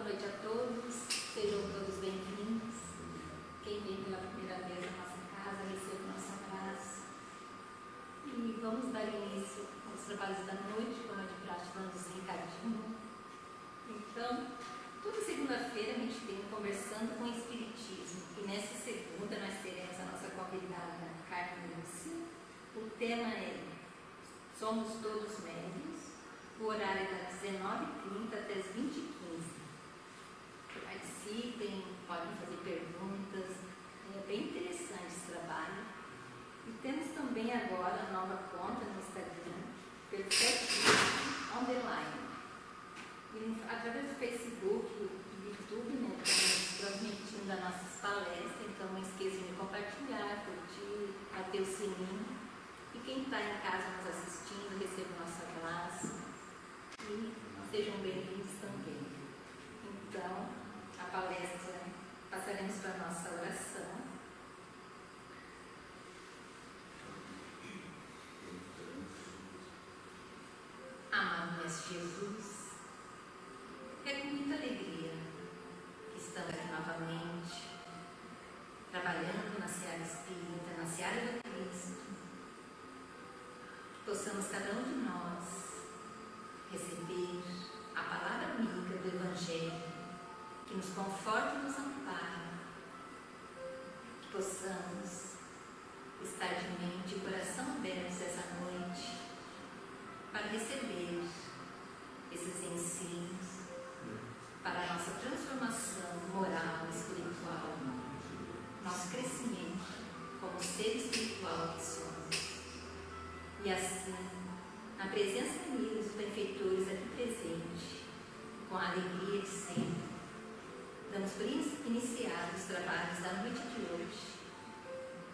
noite a todos, sejam todos bem-vindos. Quem vem pela primeira vez à nossa casa, receba o nosso abraço. E vamos dar início aos trabalhos da noite, como é de praxe, dando os recadinhos. Então, toda segunda-feira a gente tem Conversando com o Espiritismo. E nessa segunda nós teremos a nossa convidada Carmen Lúcia. O tema é Somos Todos Médiuns. O horário é das 19h30 até as 20h15. Participem, podem fazer perguntas. É bem interessante esse trabalho. E temos também agora a nova conta no Instagram, Perfect Underline. E através do Facebook e YouTube, né, estamos transmitindo as nossas palestras, então não esqueçam de compartilhar, curtir, bater o sininho. E quem está em casa nos assistindo, receba o nosso abraço. E sejam bem-vindos também. Então, a palestra, passaremos para a nossa oração. Amado Mestre Jesus, é com muita alegria que estamos aqui novamente, trabalhando na seara espírita, na seara do Cristo, que possamos cada um de nós receber a palavra amiga do Evangelho, que nos conforta e nos ampara, que possamos estar de mente e coração abertos essa noite para receber esses ensinos para a nossa transformação moral e espiritual, nosso crescimento como ser espiritual que somos. E assim, na presença amiga dos benfeitores aqui presentes, com a alegria de sempre, damos por iniciados os trabalhos da noite de hoje.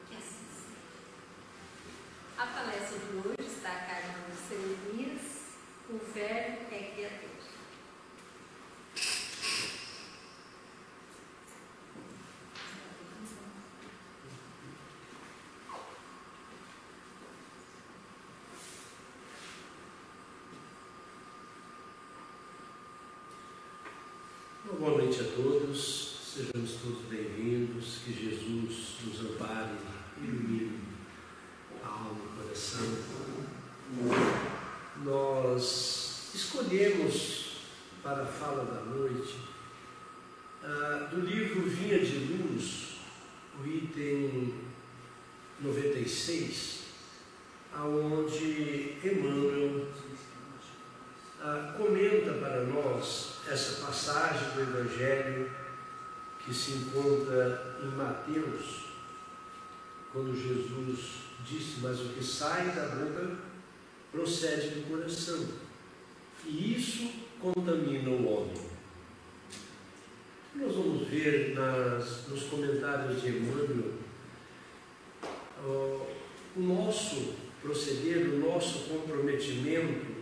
Que assim seja. A palestra de hoje está a cargo do Seu Elias, o Verbo é Criador. Boa noite a todos, sejamos todos bem-vindos, que Jesus nos ampare e ilumine a alma e o coração. Nós escolhemos para a fala da noite do livro Vinha de Luz, o item 96, aonde Emmanuel comenta para nós essa passagem do Evangelho que se encontra em Mateus, quando Jesus disse: mas o que sai da boca procede do coração, e isso contamina o homem. Nós vamos ver nos comentários de Emmanuel o nosso proceder, o nosso comprometimento,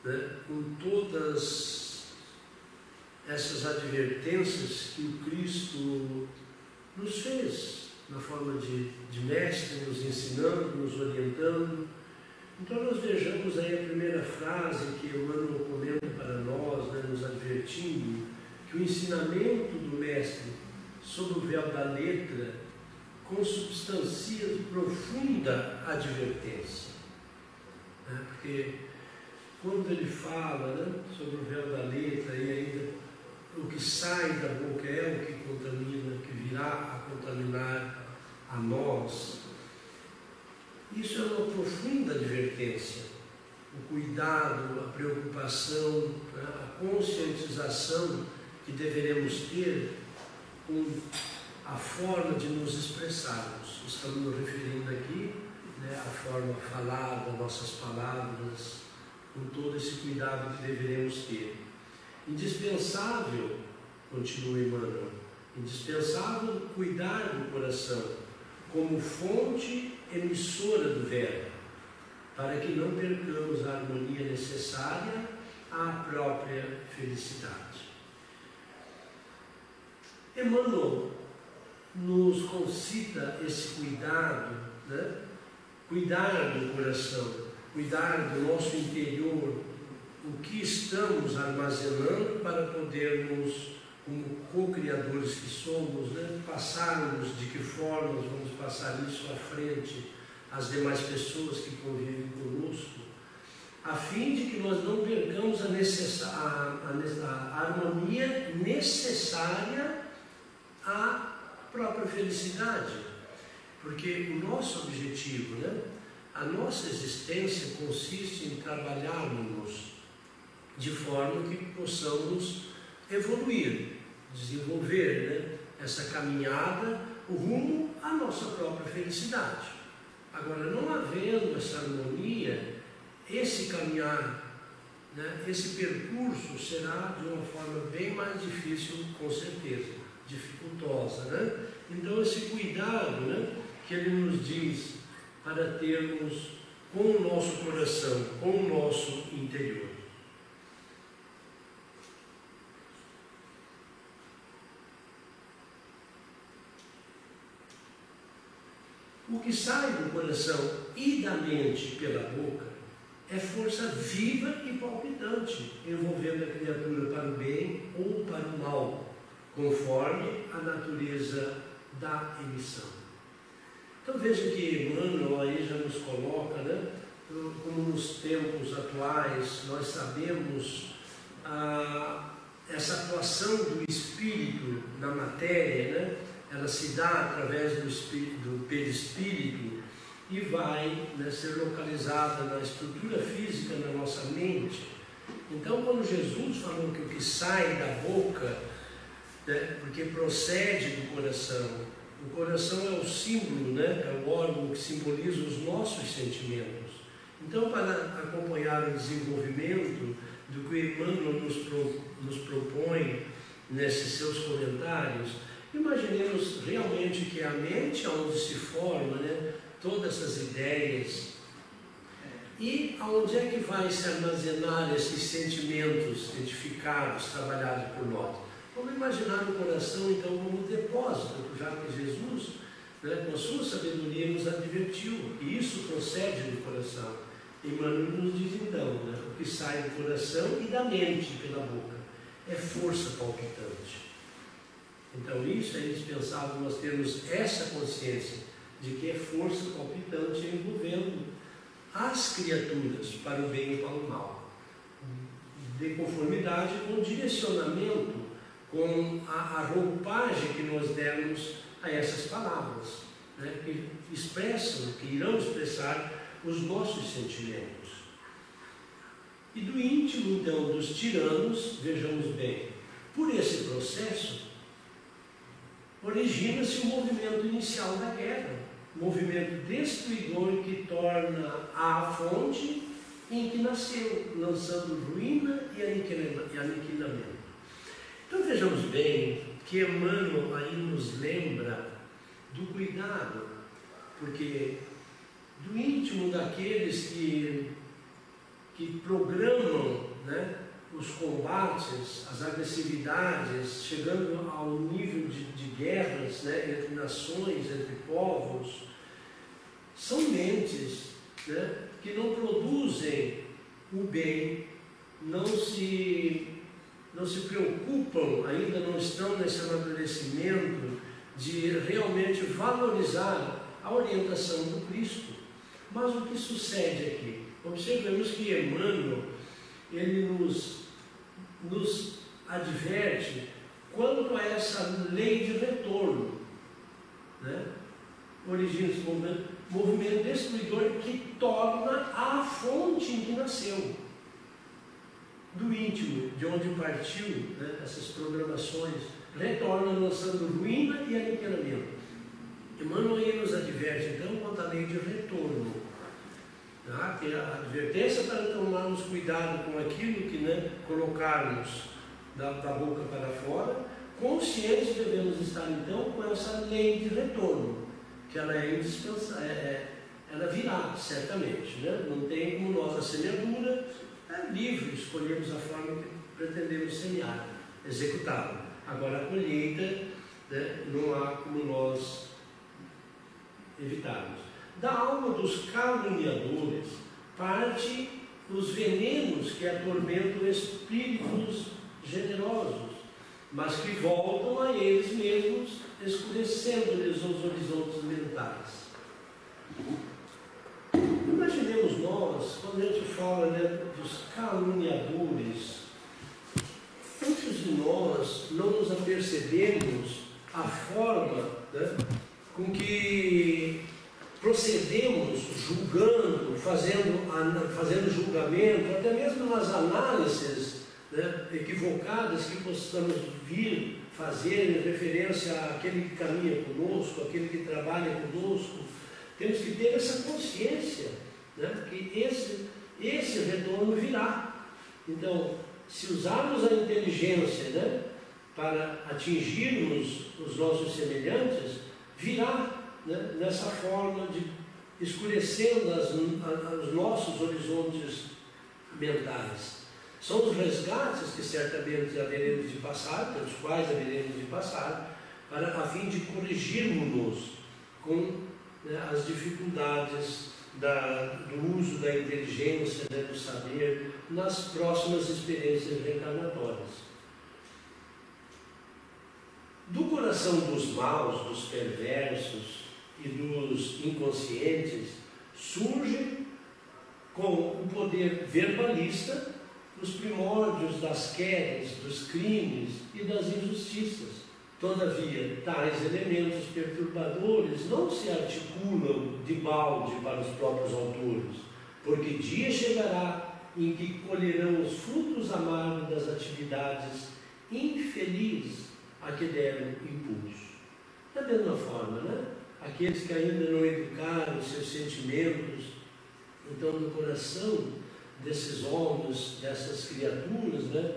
né, com todas essas advertências que o Cristo nos fez, na forma de mestre, nos ensinando, nos orientando. Então nós vejamos aí a primeira frase que Emmanuel comenta para nós, né, nos advertindo que o ensinamento do mestre sob o véu da letra consubstancia profunda advertência, né? Porque quando ele fala, né, sobre o véu da letra, e ainda o que sai da boca é o que contamina, que virá a contaminar a nós, isso é uma profunda advertência. O cuidado, a preocupação, né, a conscientização que deveremos ter com a forma de nos expressarmos. Estamos nos referindo aqui, né, à forma falada, nossas palavras, com todo esse cuidado que deveremos ter. Indispensável, continua Emmanuel, indispensável cuidar do coração como fonte emissora do verbo, para que não percamos a harmonia necessária à própria felicidade. Emmanuel nos concita esse cuidado, né? Cuidar do coração, cuidar do nosso interior, o que estamos armazenando para podermos, como co-criadores que somos, né, passarmos, de que forma vamos passar isso à frente às demais pessoas que convivem conosco, a fim de que nós não percamos a harmonia necessária à própria felicidade. Porque o nosso objetivo, né, a nossa existência consiste em trabalharmos de forma que possamos evoluir, desenvolver, né, essa caminhada rumo à nossa própria felicidade. Agora, não havendo essa harmonia, esse caminhar, né, esse percurso será de uma forma bem mais difícil, com certeza, dificultosa, né? Então, esse cuidado, né, que ele nos diz para termos com o nosso coração, com o nosso interior. O que sai do coração e da mente pela boca é força viva e palpitante, envolvendo a criatura para o bem ou para o mal, conforme a natureza da emissão. Então veja que Emmanuel aí já nos coloca, né, como nos tempos atuais nós sabemos essa atuação do espírito na matéria, né, ela se dá através do perispírito e vai, né, ser localizada na estrutura física da nossa mente. Então, quando Jesus falou que o que sai da boca, né, porque procede do coração, o coração é o símbolo, né, é o órgão que simboliza os nossos sentimentos. Então, para acompanhar o desenvolvimento do que Emmanuel nos propõe nesses seus comentários, imaginemos realmente que a mente é onde se forma, né, todas essas ideias, e aonde é que vai se armazenar esses sentimentos edificados, trabalhados por nós? Vamos imaginar o coração então como um depósito, já que Jesus, né, com a sua sabedoria nos advertiu, e isso procede do coração. Emmanuel nos diz então, né, o que sai do coração e da mente pela boca é força palpitante. Então isso é indispensável nós termos essa consciência de que é força palpitante envolvendo as criaturas para o bem e para o mal, de conformidade com o direcionamento, com a roupagem que nós demos a essas palavras, né, que expressam, que irão expressar os nossos sentimentos. E do íntimo, então, dos tiranos, vejamos bem, por esse processo origina-se o movimento inicial da guerra, movimento destruidor que torna a fonte em que nasceu, lançando ruína e aniquilamento. Então vejamos bem que Emmanuel aí nos lembra do cuidado, porque do íntimo daqueles que programam, né, os combates, as agressividades, chegando ao nível de guerras, né, entre nações, entre povos, são mentes, né, que não produzem o bem, não se preocupam, ainda não estão nesse amadurecimento de realmente valorizar a orientação do Cristo. Mas o que sucede aqui? Observemos que Emmanuel, ele nos adverte quanto a essa lei de retorno, né? Origina-se um movimento destruidor que torna a fonte em que nasceu, do íntimo, de onde partiu, né, essas programações, retorna lançando ruína e aniquilamento. Emmanuel aí nos adverte então quanto à lei de retorno, tá? Que é a advertência para tomarmos cuidado com aquilo que, né, colocarmos da boca para fora. Conscientes devemos estar então com essa lei de retorno, que ela é indispensável, ela virá certamente, né? Não tem como nós, a semeadura é livre, escolhemos a forma que pretendemos semear, executá-la. Agora a colheita, né, não há como nós evitarmos. Da alma dos caluniadores parte os venenos que atormentam espíritos generosos, mas que voltam a eles mesmos, escurecendo-lhes os horizontes mentais. Imaginemos nós, quando a gente fala, né, dos caluniadores, muitos de nós não nos apercebemos a forma, né, com que procedemos julgando, fazendo julgamento, até mesmo nas análises, né, equivocadas que possamos vir fazer em referência àquele que caminha conosco, àquele que trabalha conosco. Temos que ter essa consciência, né, que esse retorno virá. Então, se usarmos a inteligência, né, para atingirmos os nossos semelhantes, virá, né, nessa forma de escurecendo os nossos horizontes mentais. São os resgates que certamente haveremos de passar, pelos quais haveremos de passar, a fim de corrigirmos-nos com, né, as dificuldades do uso da inteligência, né, do saber, nas próximas experiências reencarnatórias. Do coração dos maus, dos perversos e dos inconscientes, surge com o poder verbalista os primórdios das quedas, dos crimes e das injustiças. Todavia, tais elementos perturbadores não se articulam de balde para os próprios autores, porque dia chegará em que colherão os frutos amargos das atividades infelizes a que deram impulso. Da mesma forma, né? Aqueles que ainda não educaram seus sentimentos, então no coração desses homens, dessas criaturas, né,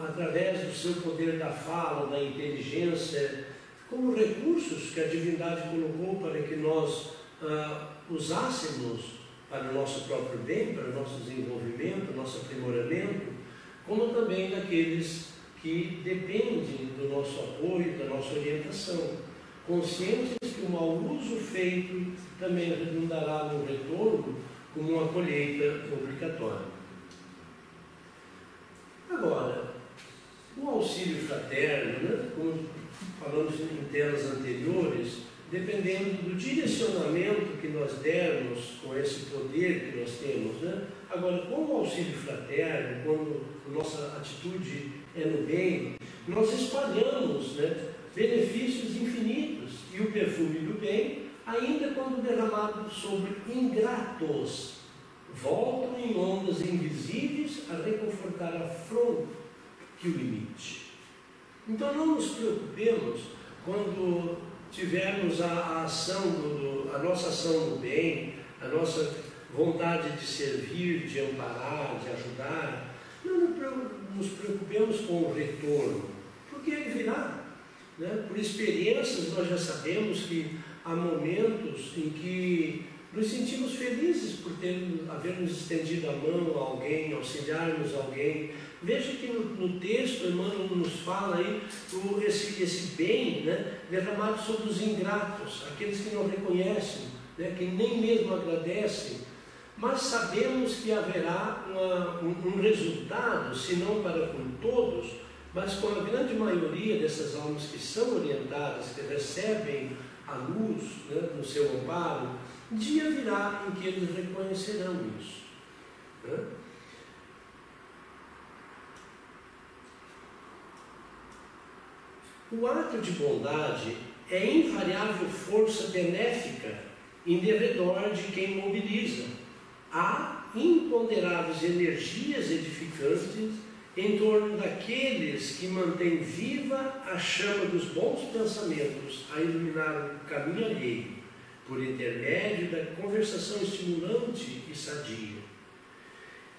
através do seu poder da fala, da inteligência, como recursos que a divindade colocou para que nós usássemos para o nosso próprio bem, para o nosso desenvolvimento, nosso aprimoramento, como também daqueles que dependem do nosso apoio, da nossa orientação, conscientes que o mau uso feito também redundará no retorno como uma colheita obrigatória. Agora, o auxílio fraterno, né, como falamos em telas anteriores, dependendo do direcionamento que nós dermos com esse poder que nós temos, né? Agora, com o auxílio fraterno, quando a nossa atitude é no bem, nós espalhamos, né, benefícios infinitos, e o perfume do bem, ainda quando derramado sobre ingratos, voltam em ondas invisíveis a reconfortar a afronto que o imite. Então não nos preocupemos quando tivermos a nossa ação do bem, a nossa vontade de servir, de amparar, de ajudar. Não nos preocupemos com o retorno, porque ele virá. Né? Por experiências nós já sabemos que há momentos em que nos sentimos felizes por havermos estendido a mão a alguém, auxiliarmos alguém. Veja que no texto Emmanuel nos fala aí esse bem, né, derramado sobre os ingratos, aqueles que não reconhecem, né, que nem mesmo agradecem, mas sabemos que haverá um resultado, se não para com todos, mas com a grande maioria dessas almas que são orientadas, que recebem a luz, né, no seu amparo. Dia virá em que eles reconhecerão isso. Né? O ato de bondade é invariável força benéfica em derredor de quem mobiliza. Há imponderáveis energias edificantes em torno daqueles que mantêm viva a chama dos bons pensamentos a iluminar o caminho alheio, por intermédio da conversação estimulante e sadia.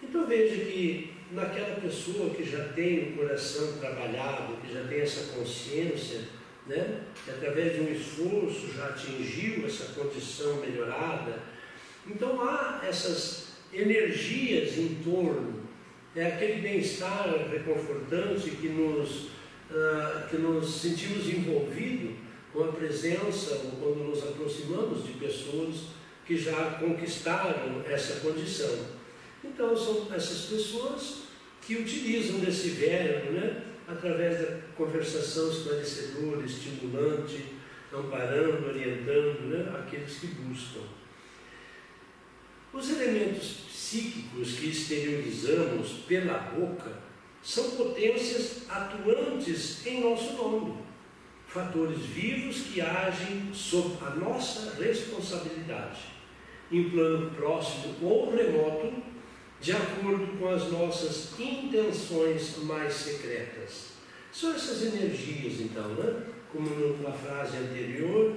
Então veja que naquela pessoa que já tem o coração trabalhado, que já tem essa consciência, né, que através de um esforço já atingiu essa condição melhorada, então há essas energias em torno, é aquele bem-estar reconfortante que nos sentimos envolvidos com a presença, ou quando nos aproximamos de pessoas que já conquistaram essa condição. Então, são essas pessoas que utilizam desse verbo, né, através da conversação esclarecedora, estimulante, amparando, orientando, né, aqueles que buscam. Os elementos psíquicos que exteriorizamos pela boca são potências atuantes em nosso nome, fatores vivos que agem sob a nossa responsabilidade, em plano próximo ou remoto, de acordo com as nossas intenções mais secretas. São essas energias, então, né? Como na frase anterior,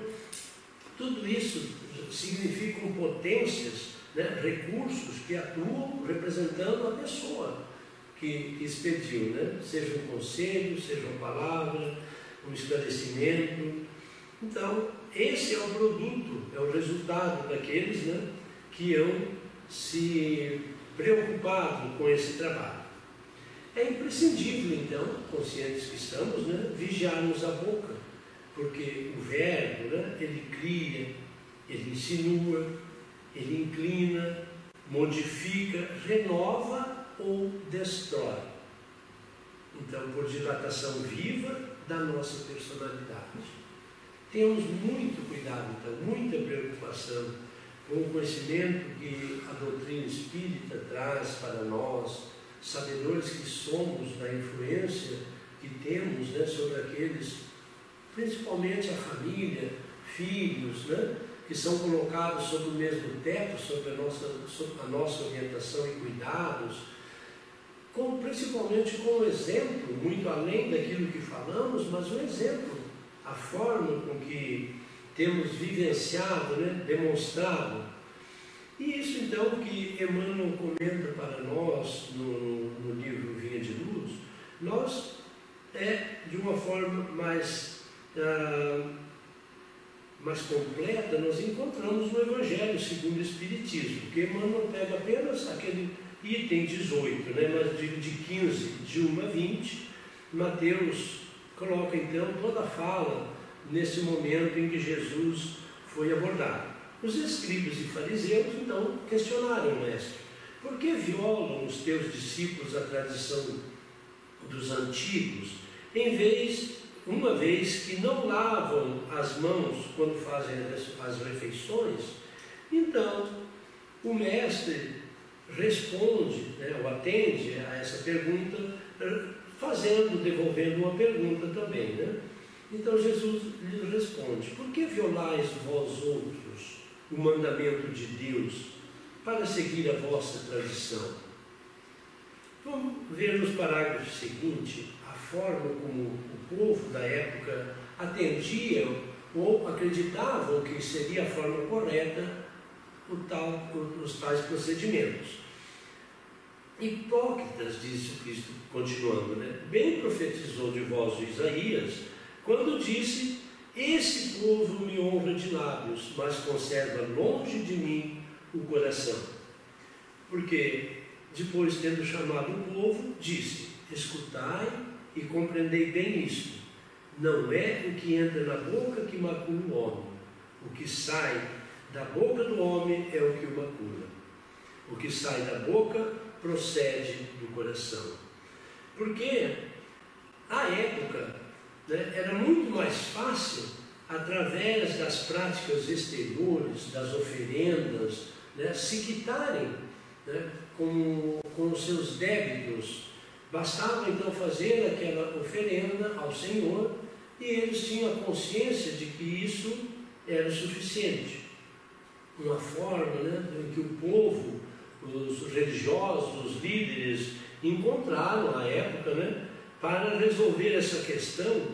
tudo isso significam potências, né? Recursos que atuam representando a pessoa que expediu, né? Seja um conselho, seja uma palavra, um esclarecimento. Então, esse é o produto, é o resultado daqueles, né, que hão se preocupado com esse trabalho. É imprescindível, então, conscientes que estamos, né, vigiarmos a boca, porque o verbo, né, ele cria, ele insinua, ele inclina, modifica, renova ou destrói. Então, por dilatação viva da nossa personalidade. Tenhamos muito cuidado, então, muita preocupação com o conhecimento que a doutrina espírita traz para nós, sabedores que somos da influência que temos, né, sobre aqueles, principalmente a família, filhos, né, que são colocados sob o mesmo teto, sob a nossa orientação e cuidados, principalmente com o exemplo, muito além daquilo que falamos, mas o exemplo, a forma com que temos vivenciado, né, demonstrado. E isso, então, que Emmanuel comenta para nós no livro Vinha de Luz, nós, de uma forma mais completa, nós encontramos no Evangelho segundo o Espiritismo, porque Emmanuel pega apenas aquele item 18, né, mas de 15, de 1 a 20, Mateus coloca então toda a fala nesse momento em que Jesus foi abordado. Os escribas e fariseus então questionaram o mestre: por que violam os teus discípulos a tradição dos antigos, uma vez que não lavam as mãos quando fazem as refeições? Então o mestre responde, né, ou atende a essa pergunta, devolvendo uma pergunta também, né? Então Jesus lhe responde: por que violais vós outros o mandamento de Deus para seguir a vossa tradição? Vamos ver nos parágrafos seguintes a forma como o povo da época atendia ou acreditavam que seria a forma correta os tais procedimentos. Hipócritas, disse o Cristo, continuando, né? Bem profetizou de vós Isaías, quando disse: esse povo me honra de lábios, mas conserva longe de mim o coração. Porque, depois tendo chamado o povo, disse: escutai e compreendei bem isto. Não é o que entra na boca que macula o homem. O que sai da boca do homem é o que o macula. O que sai da boca procede do coração. Porque, à época, né, era muito mais fácil, através das práticas exteriores, das oferendas, né, se quitarem, né, com os seus débitos. Bastava então fazer aquela oferenda ao Senhor e eles tinham a consciência de que isso era suficiente. Uma forma, né, em que o povo, os religiosos, os líderes encontraram à época, né, para resolver essa questão,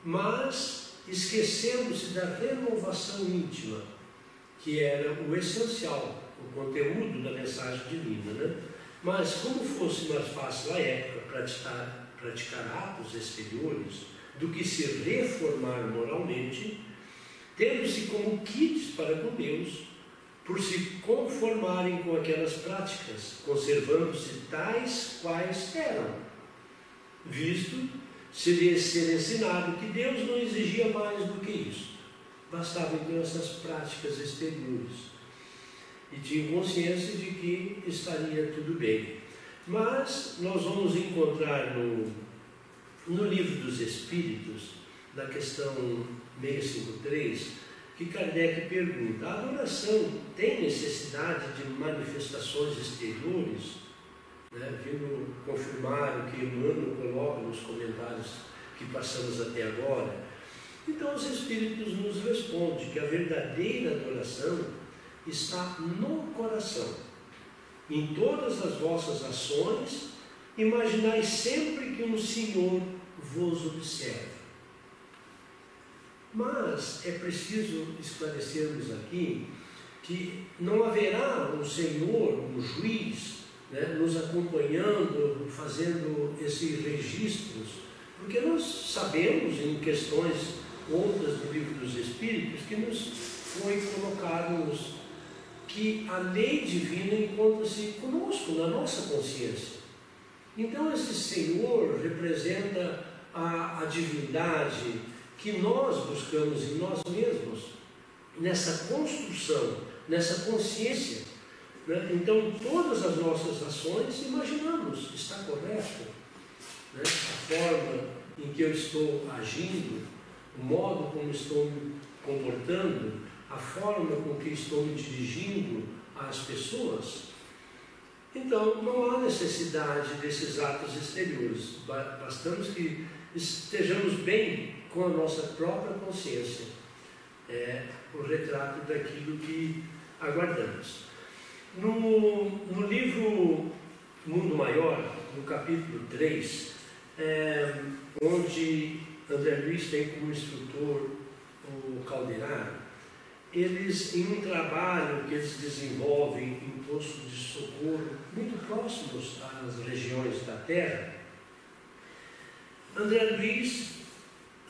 mas esquecendo-se da renovação íntima, que era o essencial, o conteúdo da mensagem divina, né? Mas como fosse mais fácil à época praticar atos exteriores do que se reformar moralmente, tendo-se como kits para com Deus, por se conformarem com aquelas práticas, conservando-se tais quais eram, visto se lhes ser ensinado que Deus não exigia mais do que isso. Bastavam então essas práticas exteriores. e tinham consciência de que estaria tudo bem. Mas nós vamos encontrar no Livro dos Espíritos, na questão 653, que Kardec pergunta: a adoração tem necessidade de manifestações exteriores? Vindo confirmar o que Emmanuel coloca nos comentários que passamos até agora. Então os Espíritos nos respondem que a verdadeira adoração está no coração. Em todas as vossas ações, imaginai sempre que um Senhor vos observa. Mas é preciso esclarecermos aqui que não haverá um Senhor, um juiz, nos acompanhando, fazendo esses registros, porque nós sabemos em questões outras do Livro dos Espíritos que nos foi colocado que a lei divina encontra-se conosco, na nossa consciência. Então esse Senhor representa a divindade que nós buscamos em nós mesmos, nessa construção, nessa consciência. Então todas as nossas ações imaginamos, está correto? A forma em que eu estou agindo, o modo como estou me comportando, a forma com que estou me dirigindo às pessoas. Então não há necessidade desses atos exteriores, bastamos que estejamos bem com a nossa própria consciência. É o retrato daquilo que aguardamos. No livro Mundo Maior, no capítulo 3, onde André Luiz tem como instrutor o Calderaro, eles, em um trabalho que eles desenvolvem em postos de socorro muito próximos às regiões da Terra, André Luiz,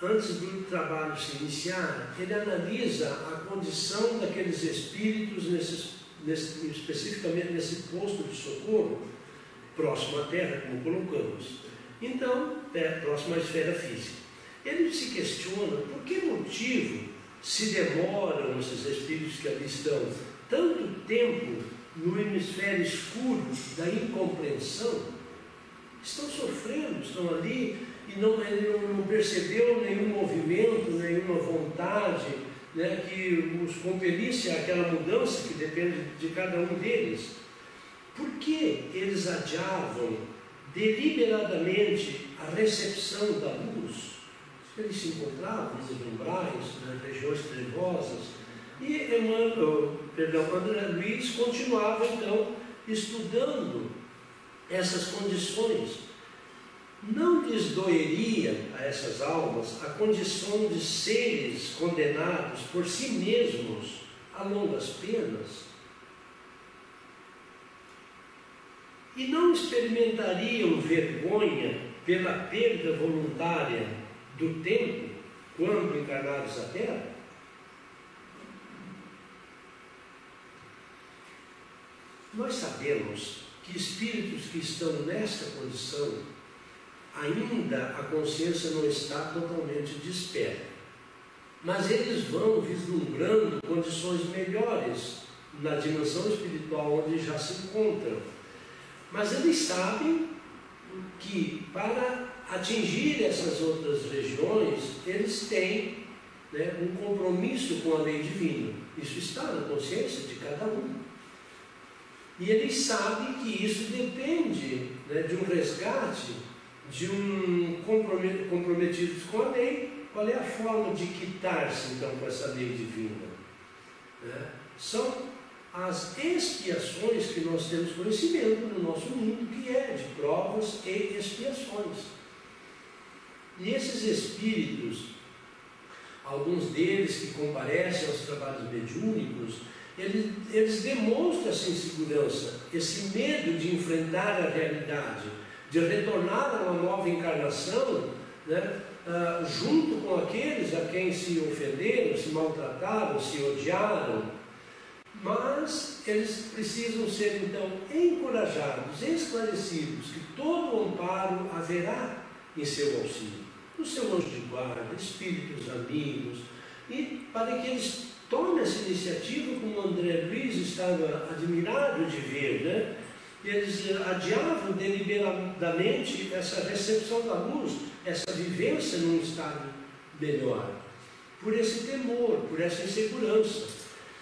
antes do trabalho se iniciar, ele analisa a condição daqueles espíritos, especificamente nesse posto de socorro, próximo à Terra, como colocamos. Então, próximo à esfera física. Ele se questiona por que motivo se demoram esses espíritos que ali estão tanto tempo no hemisfério escuro da incompreensão. Estão sofrendo, estão ali, e ele não percebeu nenhum movimento, nenhuma vontade, que os compelisse àquela mudança que depende de cada um deles. Por que eles adiavam deliberadamente a recepção da luz? Eles se encontravam nos umbrais, nas regiões trevosas, e André Luiz continuava então estudando essas condições. Não lhes doeria a essas almas a condição de seres condenados por si mesmos a longas penas? E não experimentariam vergonha pela perda voluntária do tempo quando encarnados à Terra? Nós sabemos que espíritos que estão nesta condição, ainda a consciência não está totalmente desperta, mas eles vão vislumbrando condições melhores na dimensão espiritual onde já se encontram. Mas eles sabem que para atingir essas outras regiões, eles têm um compromisso com a lei divina. Isso está na consciência de cada um. E eles sabem que isso depende de um resgate, de um comprometidos com a lei. Qual é a forma de quitar-se então com essa lei divina? São as expiações que nós temos conhecimento no nosso mundo, que é de provas e expiações. E esses espíritos, alguns deles que comparecem aos trabalhos mediúnicos, eles demonstram essa insegurança, esse medo de enfrentar a realidade, de retornar a uma nova encarnação, junto com aqueles a quem se ofenderam, se maltrataram, se odiaram. Mas eles precisam ser então encorajados, esclarecidos, que todo o amparo haverá em seu auxílio, no seu anjo de guarda, espíritos amigos, e para que eles tome essa iniciativa, como o André Luiz estava admirado de ver, né? Eles adiavam deliberadamente essa recepção da luz, essa vivência num estado melhor, por esse temor, por essa insegurança.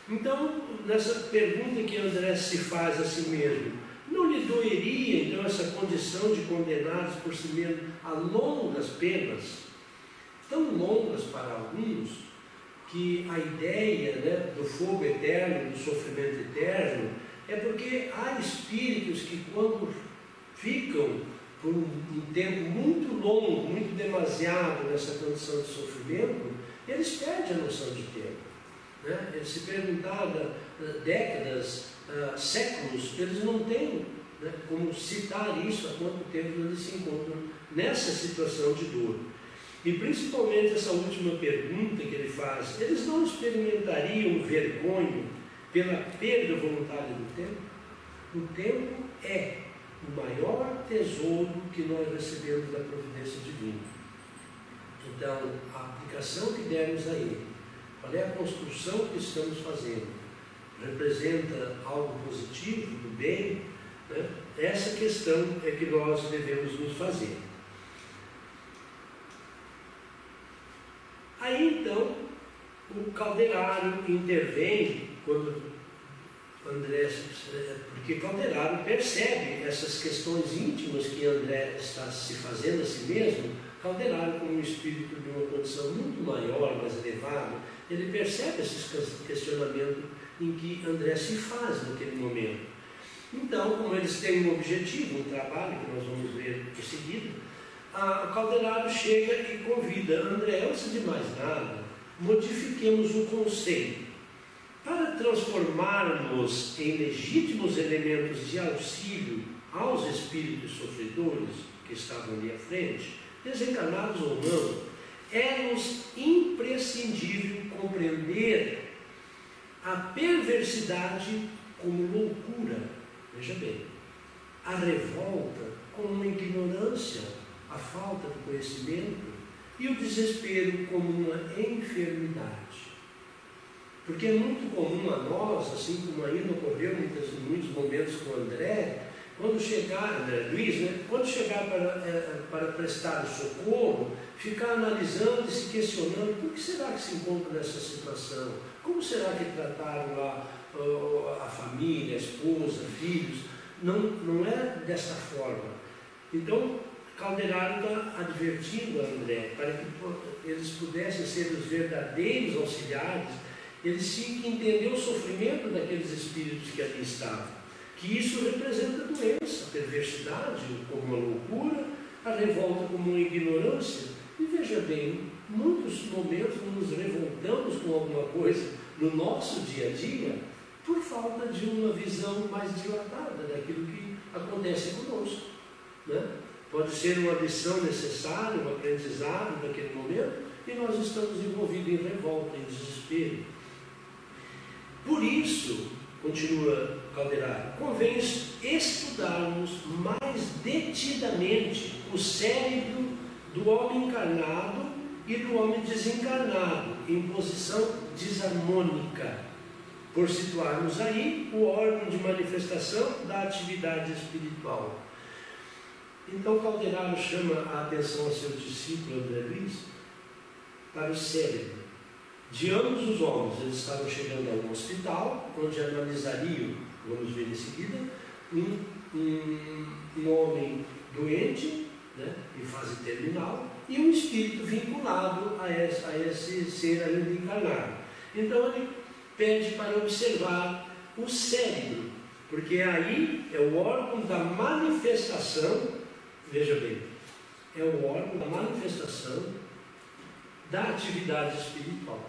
Então, nessa pergunta que André se faz a si mesmo, não lhe doeria então essa condição de condenados por si mesmo a longas penas, tão longas para alguns, que a ideia, né, do fogo eterno, do sofrimento eterno, é porque há espíritos que, quando ficam por um tempo muito longo, muito demasiado nessa condição de sofrimento, eles perdem a noção de tempo, né? Eles se perguntaram décadas, séculos, eles não têm, né, como citar isso, há quanto tempo eles se encontram nessa situação de dor. E principalmente essa última pergunta que ele faz, eles não experimentariam vergonha pela perda voluntária do tempo? O tempo é o maior tesouro que nós recebemos da providência divina. Então, a aplicação que demos a ele, qual é a construção que estamos fazendo, representa algo positivo, do bem, né? Essa questão é que nós devemos nos fazer. Aí então, o Calderaro intervém quando André, porque Calderaro percebe essas questões íntimas que André está se fazendo a si mesmo. Calderaro, como um espírito de uma condição muito maior, mais elevada, ele percebe esses questionamentos em que André se faz naquele momento. Então, como eles têm um objetivo, um trabalho que nós vamos ver em seguida, Calderaro chega e convida André, antes de mais nada, modifiquemos o conceito. Para transformarmos em legítimos elementos de auxílio aos espíritos sofredores que estavam ali à frente, desencarnados ou não, é-nos imprescindível compreender a perversidade como loucura, veja bem, a revolta como uma ignorância, a falta de conhecimento, e o desespero como uma enfermidade. Porque é muito comum a nós, assim como ainda ocorreu em muitos momentos com o André, quando chegar, André Luiz, né, quando chegar para prestar o socorro, ficar analisando e se questionando, por que será que se encontra nessa situação? Como será que trataram lá a família, a esposa, filhos? Não é desta forma. Então, Calderaro está advertindo a André, para que eles pudessem ser os verdadeiros auxiliares, eles tinham que entender o sofrimento daqueles espíritos que ali estavam, que isso representa doença, a perversidade como uma loucura, a revolta como uma ignorância. E veja bem, muitos momentos nos revoltamos com alguma coisa no nosso dia a dia por falta de uma visão mais dilatada daquilo que acontece conosco, né? Pode ser uma lição necessária, um aprendizado naquele momento, e nós estamos envolvidos em revolta, em desespero. Por isso, continua Calderaro, convém estudarmos mais detidamente o cérebro do homem encarnado e do homem desencarnado, em posição desarmônica, por situarmos aí o órgão de manifestação da atividade espiritual. Então Calderaro chama a atenção ao seu discípulo André Luiz para o cérebro. De ambos os homens, eles estavam chegando a um hospital, onde analisariam, vamos ver em seguida, um homem doente, né, em fase terminal, e um espírito vinculado a esse ser ainda encarnado. Então ele pede para observar o cérebro, porque aí é o órgão da manifestação. Veja bem, é o órgão da manifestação da atividade espiritual.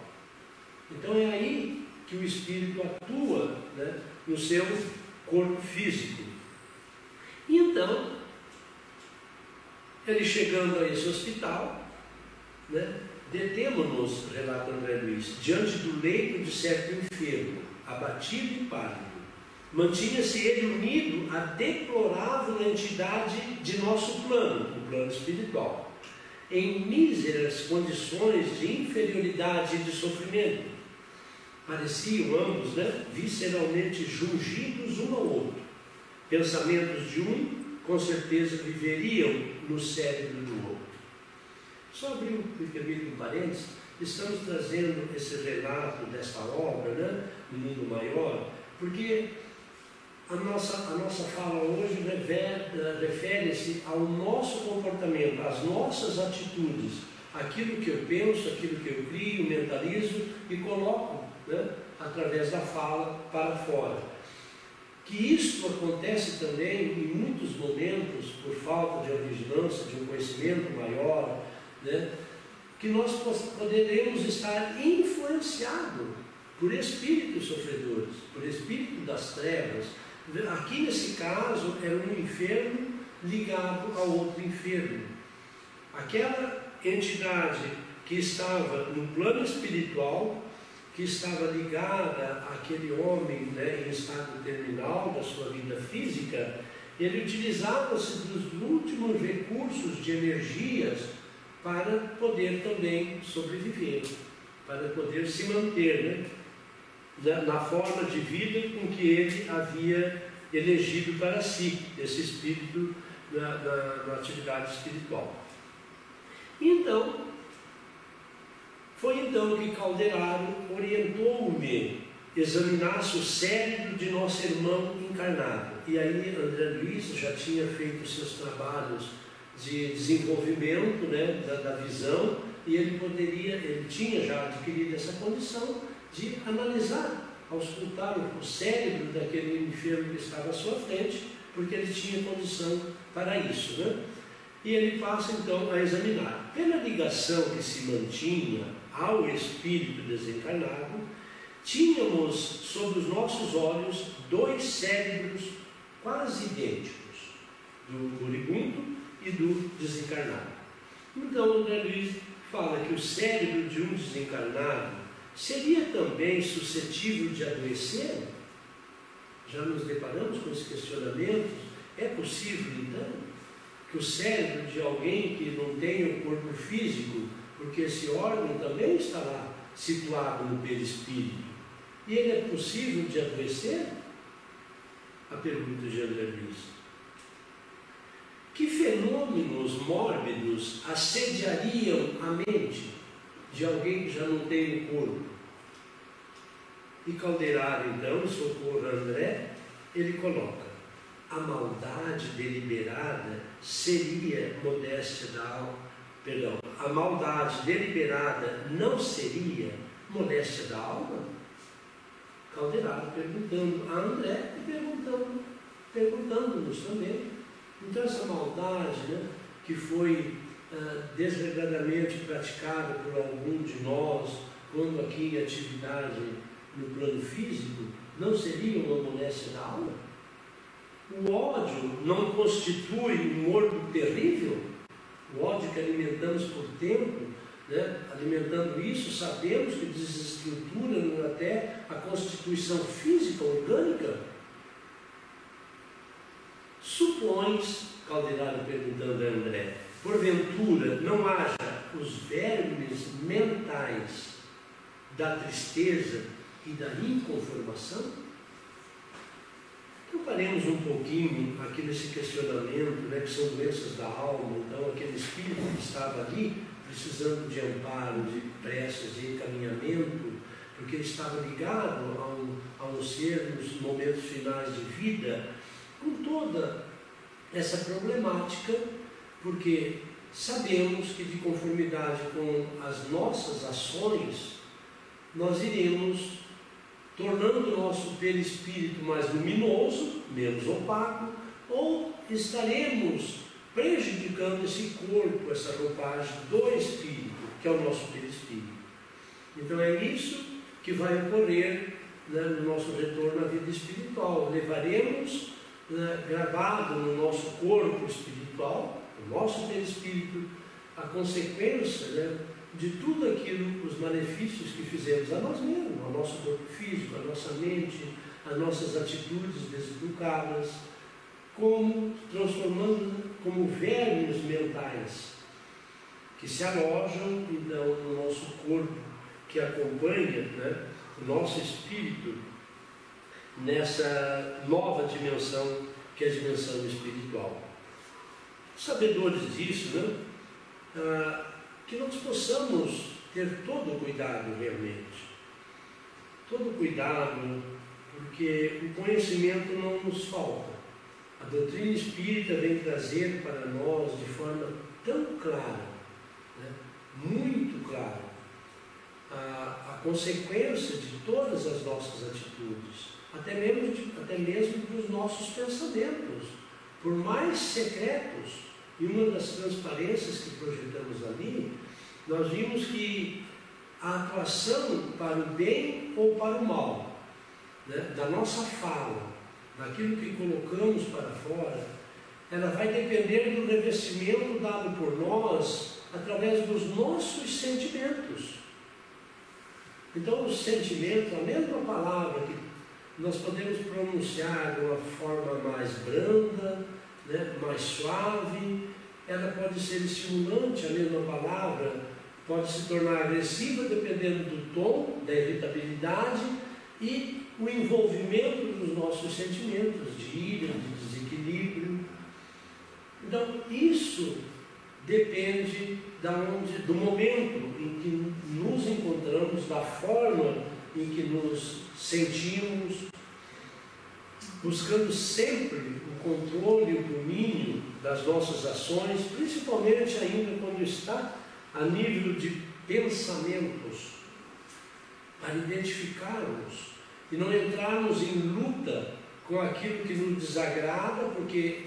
Então é aí que o espírito atua, né, no seu corpo físico. E então, ele chegando a esse hospital, né, detemos-nos, relata André Luiz, diante do leito de certo enfermo, abatido e pálido. Mantinha-se ele unido à deplorável entidade de nosso plano, o plano espiritual, em míseras condições de inferioridade e de sofrimento. Então, Calderaro está advertindo a André para que eles pudessem ser os verdadeiros auxiliares, né, para que pareciam ambos, né, visceralmente jungidos um ao outro. Pensamentos de um, com certeza, viveriam no cérebro do outro. Só abrir, me permite um parênteses, estamos trazendo esse relato desta obra, né, do Mundo Maior, porque a nossa fala hoje refere-se ao nosso comportamento, às nossas atitudes, aquilo que eu penso, aquilo que eu crio, mentalizo e coloco, né, através da fala para fora. Que isso acontece também em muitos momentos, por falta de uma vigilância, de um conhecimento maior, né, que nós poderemos estar influenciados por espíritos sofredores, por espírito das trevas. Aqui nesse caso era um enfermo ligado ao outro enfermo. Aquela entidade que estava no plano espiritual, que estava ligada àquele homem, né, em estado terminal da sua vida física, ele utilizava-se dos últimos recursos de energias para poder também sobreviver, para poder se manter, né, na forma de vida com que ele havia elegido para si, esse espírito na atividade espiritual. Então, foi então que Calderaro orientou-me examinasse o cérebro de nosso irmão encarnado. E aí André Luiz já tinha feito seus trabalhos de desenvolvimento, né, da visão, e ele tinha já adquirido essa condição de analisar, auscultar o cérebro daquele enfermo que estava à sua frente, porque ele tinha condição para isso, né? E ele passa então a examinar. Pela ligação que se mantinha ao espírito desencarnado, tínhamos sob os nossos olhos dois cérebros quase idênticos, do moribundo e do desencarnado. Então André Luiz fala que o cérebro de um desencarnado seria também suscetível de adoecer? Já nos deparamos com esse questionamento. É possível então que o cérebro de alguém que não tem o corpo físico, porque esse órgão também está lá situado no perispírito, e ele é possível de adoecer? A pergunta de André Luiz. Que fenômenos mórbidos assediariam a mente de alguém que já não tem o corpo? E Calderaro, então, socorro André, ele coloca: a maldade deliberada seria modéstia da alma. Perdão, a maldade deliberada não seria modéstia da alma? Calderaro perguntando a André e perguntando-nos também. Então essa maldade, né, que foi desregradamente praticada por algum de nós, quando aqui em atividade no plano físico, não seria uma modéstia da alma? O ódio não constitui um morbo terrível? O ódio que alimentamos por tempo, né? Alimentando isso, sabemos que desestrutura até a constituição física, orgânica. Supões, Calderaro perguntando a André, porventura não haja os vermes mentais da tristeza e da inconformação? Então paremos um pouquinho aqui nesse questionamento, né, que são doenças da alma. Então aquele espírito que estava ali precisando de amparo, de preces, de encaminhamento, porque ele estava ligado a um ser nos momentos finais de vida, com toda essa problemática, porque sabemos que de conformidade com as nossas ações, nós iremos tornando o nosso perispírito mais luminoso, menos opaco, ou estaremos prejudicando esse corpo, essa roupagem do espírito, que é o nosso perispírito. Então é isso que vai ocorrer, né, no nosso retorno à vida espiritual. Levaremos, né, gravado no nosso corpo espiritual, no nosso perispírito, a consequência, né, de tudo aquilo, os malefícios que fizemos a nós mesmos, ao nosso corpo físico, à nossa mente, às nossas atitudes deseducadas, como transformando como vermes mentais que se alojam então no nosso corpo, que acompanha, né, o nosso espírito nessa nova dimensão que é a dimensão espiritual. Sabedores disso, né? Que nós possamos ter todo o cuidado realmente. Todo o cuidado, porque o conhecimento não nos falta. A doutrina espírita vem trazer para nós de forma tão clara, né? Muito clara, a consequência de todas as nossas atitudes, até mesmo dos nossos pensamentos, por mais secretos. E uma das transparências que projetamos ali, nós vimos que a atuação para o bem ou para o mal, né, da nossa fala, daquilo que colocamos para fora, ela vai depender do revestimento dado por nós através dos nossos sentimentos. Então, os sentimentos, a mesma palavra que nós podemos pronunciar de uma forma mais branda, né, mais suave, ela pode ser estimulante, a mesma palavra pode se tornar agressiva dependendo do tom, da irritabilidade e o envolvimento dos nossos sentimentos, de ira, de desequilíbrio. Então, isso depende do momento em que nos encontramos, da forma em que nos sentimos, buscando sempre o controle e o domínio das nossas ações, principalmente ainda quando está a nível de pensamentos, para identificarmos e não entrarmos em luta com aquilo que nos desagrada, porque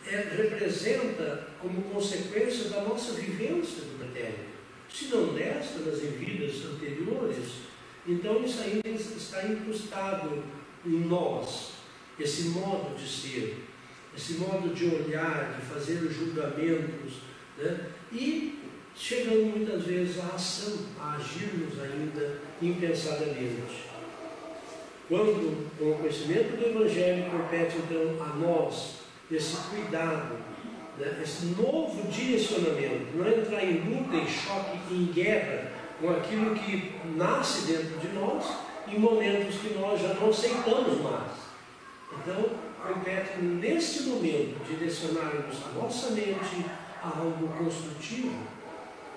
representa como consequência da nossa vivência do pretérito. Se não nesta, nas vidas anteriores, então isso ainda está incrustado em nós, esse modo de ser, esse modo de olhar, de fazer os julgamentos, né? E chegando muitas vezes à ação, a agirmos ainda impensadamente. Quando o conhecimento do Evangelho compete então a nós esse cuidado, né? Esse novo direcionamento, não é entrar em luta, em choque, em guerra com aquilo que nasce dentro de nós em momentos que nós já não aceitamos mais. Então, compete neste momento direcionarmos a nossa mente a algo construtivo,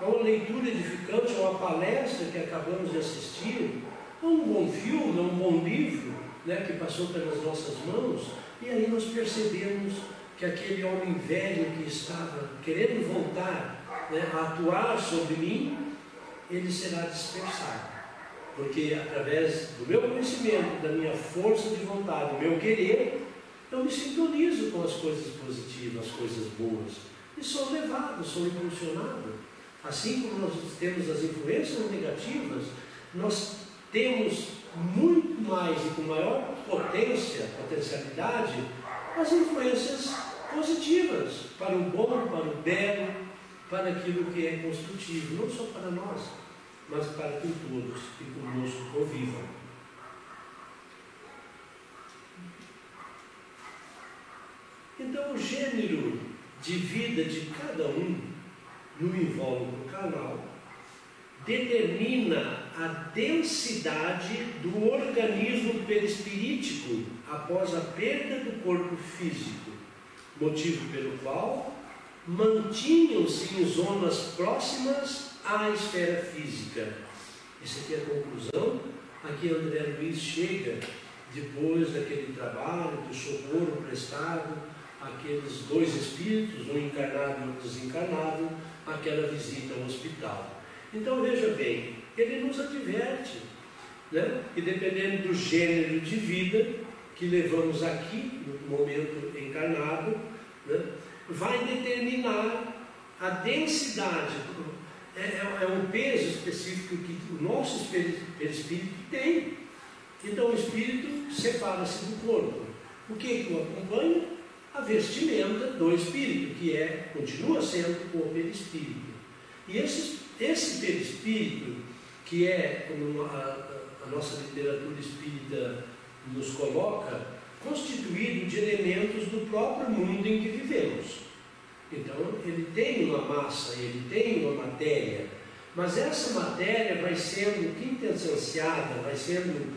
a uma leitura edificante, a uma palestra que acabamos de assistir, a um bom filme, a um bom livro, né, que passou pelas nossas mãos, e aí nós percebemos que aquele homem velho que estava querendo voltar, né, a atuar sobre mim, ele será dispersado. Porque através do meu conhecimento, da minha força de vontade, do meu querer, eu me sintonizo com as coisas positivas, as coisas boas, e sou levado, sou impulsionado. Assim como nós temos as influências negativas, nós temos muito mais e com maior potencialidade, as influências positivas, para o bom, para o belo, para aquilo que é construtivo, não só para nós, mas para que todos que conosco convivam. Então, o gênero de vida de cada um no invólucro carnal determina a densidade do organismo perispirítico após a perda do corpo físico, motivo pelo qual mantinham-se em zonas próximas à esfera física. Essa aqui é a conclusão a que André Luiz chega depois daquele trabalho, do socorro prestado àqueles dois espíritos, um encarnado e um desencarnado, aquela visita ao hospital. Então veja bem, ele nos adverte, né, que dependendo do gênero de vida que levamos aqui, no momento encarnado, né, vai determinar a densidade, é um peso específico que o nosso perispírito tem. Então o espírito separa-se do corpo. O que o acompanha? A vestimenta do espírito, que continua sendo o perispírito. E esse perispírito, que é, como a nossa literatura espírita nos coloca, constituído de elementos do próprio mundo em que vivemos. Então, ele tem uma massa, ele tem uma matéria, Mas essa matéria vai sendo quintessenciada, vai sendo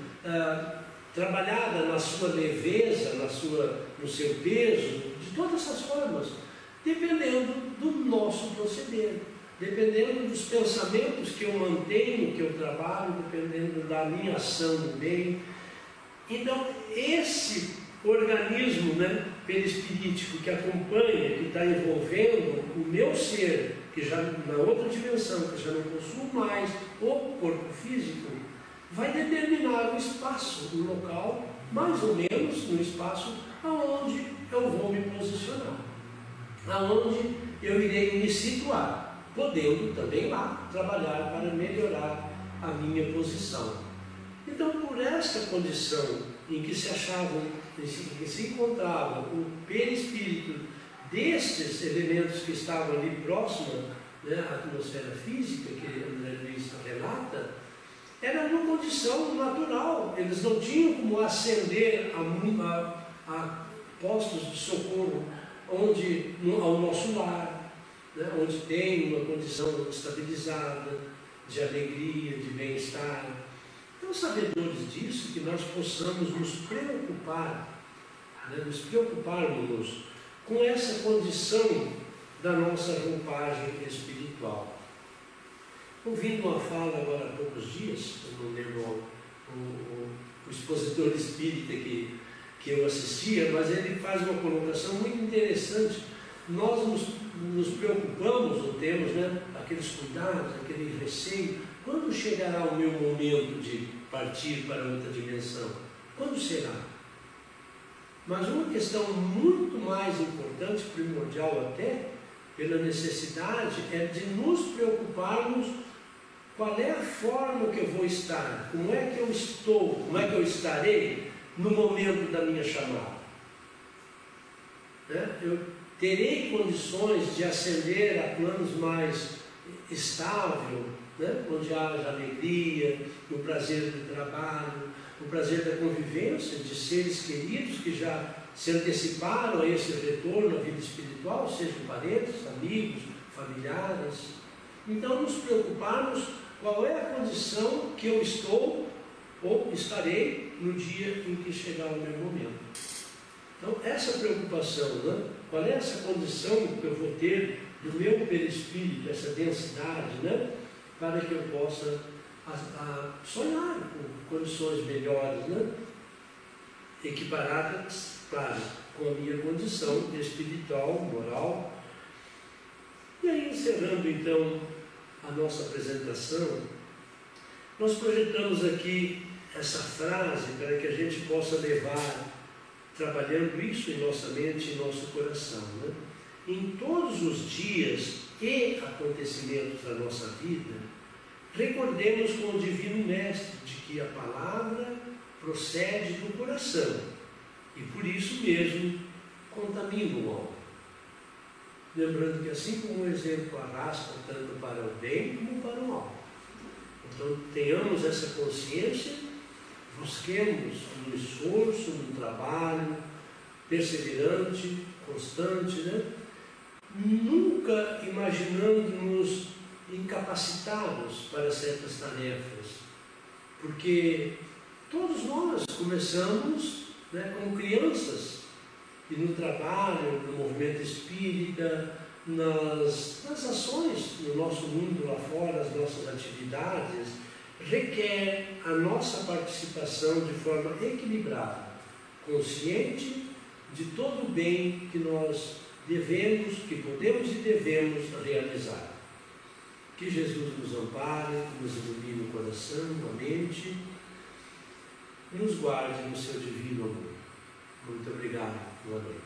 trabalhada na sua leveza, no seu peso, de todas essas formas, dependendo do nosso proceder, dependendo dos pensamentos que eu mantenho, que eu trabalho, dependendo da minha ação no bem. Então, esse organismo, né, perispirítico que acompanha, que está envolvendo o meu ser, que já na outra dimensão, que já não possuo mais o corpo físico, vai determinar o espaço, o local, mais ou menos no espaço aonde eu vou me posicionar, aonde eu irei me situar, podendo também lá trabalhar para melhorar a minha posição. Então, por esta condição em que se encontrava o perispírito destes elementos que estavam ali próximos, né, à atmosfera física, que André Luiz relata, era uma condição natural. Eles não tinham como ascender a postos de socorro ao nosso lar, né, onde tem uma condição estabilizada, de alegria, de bem-estar. Então, sabedores disso, que nós possamos nos preocupar, né, nos preocuparmos com essa condição da nossa roupagem espiritual. Ouvindo uma fala agora há poucos dias, eu não lembro o expositor espírita que eu assistia, mas ele faz uma colocação muito interessante. Nós nos preocupamos, ou temos, né, aqueles cuidados, aquele receio. Quando chegará o meu momento de partir para outra dimensão? Quando será? Mas uma questão muito mais importante, primordial até, pela necessidade, é de nos preocuparmos qual é a forma que eu vou estar, como é que eu estou, como é que eu estarei no momento da minha chamada. Né? Eu terei condições de ascender a planos mais estáveis, né? Onde haja alegria, o prazer do trabalho, o prazer da convivência de seres queridos que já se anteciparam a esse retorno à vida espiritual, sejam parentes, amigos, familiares. Então, nos preocuparmos qual é a condição que eu estou ou estarei no dia em que chegar o meu momento. Então, essa preocupação, né? Qual é essa condição que eu vou ter do meu perispírito, essa densidade, né? Para que eu possa sonhar com condições melhores, né? Equiparadas, claro, com a minha condição espiritual, moral. E aí, encerrando então a nossa apresentação, nós projetamos aqui essa frase para que a gente possa levar, trabalhando isso em nossa mente e nosso coração, né? Em todos os dias e acontecimentos da nossa vida, recordemos com o Divino Mestre de que a palavra procede do coração e por isso mesmo contamina o homem. Lembrando que assim como o exemplo arrasta tanto para o bem como para o mal. Então tenhamos essa consciência, busquemos no esforço, no trabalho, perseverante, constante, né? Nunca imaginando-nos incapacitados para certas tarefas, porque todos nós começamos, né, como crianças, e no trabalho, no movimento espírita, nas ações no nosso mundo lá fora, as nossas atividades, requer a nossa participação de forma equilibrada, consciente de todo o bem que nós devemos, que podemos e devemos realizar. Que Jesus nos ampare, nos ilumine o coração, a mente, e nos guarde no seu divino amor. Muito obrigado. Boa noite.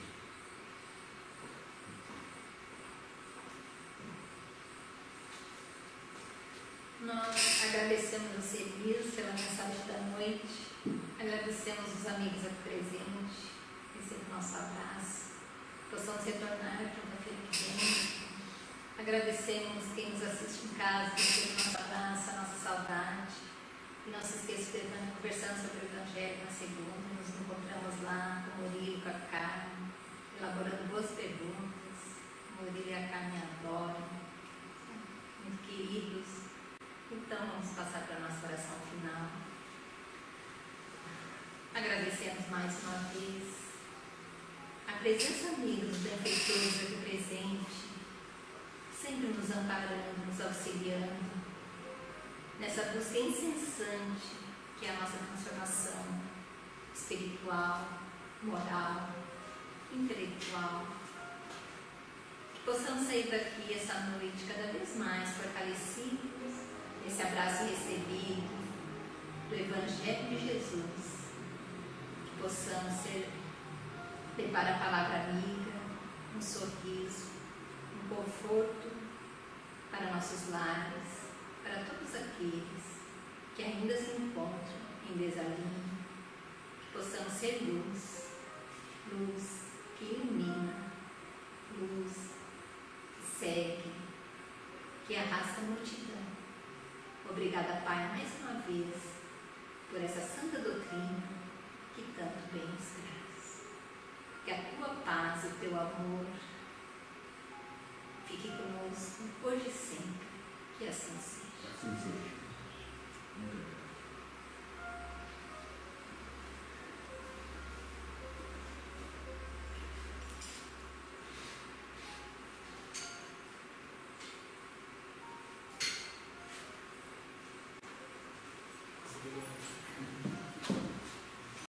Nós agradecemos a Celis pela mensagem da noite, agradecemos os amigos aqui presentes, recebam nosso abraço, possamos retornar quinta-feira que vem. Agradecemos quem nos assiste em casa, recebendo nosso abraço, a nossa saudade. E não se esqueça de estar conversando sobre o Evangelho na segunda. Nos encontramos lá com o Murilo e com a Carmen, elaborando boas perguntas. O Murilo e a Carmen adoram, muito queridos. Então vamos passar para a nossa oração final. Agradecemos mais uma vez a presença amiga dos benfeitores aqui presente, sempre nos amparando, nos auxiliando nessa busca incessante que é a nossa transformação espiritual, moral, intelectual. Que possamos sair daqui essa noite cada vez mais fortalecidos nesse abraço recebido do Evangelho de Jesus. Que possamos levar a palavra amiga, um sorriso, um conforto para nossos lares, para todos aqueles que ainda se encontram em desalinho. Que possamos ser luz, luz que ilumina, luz que segue, que arrasta a multidão. Obrigada, Pai, mais uma vez, por essa santa doutrina que tanto bem nos traz. Que a tua paz e o teu amor fique conosco hoje e sempre. Que assim seja. Assim seja. Muito bem.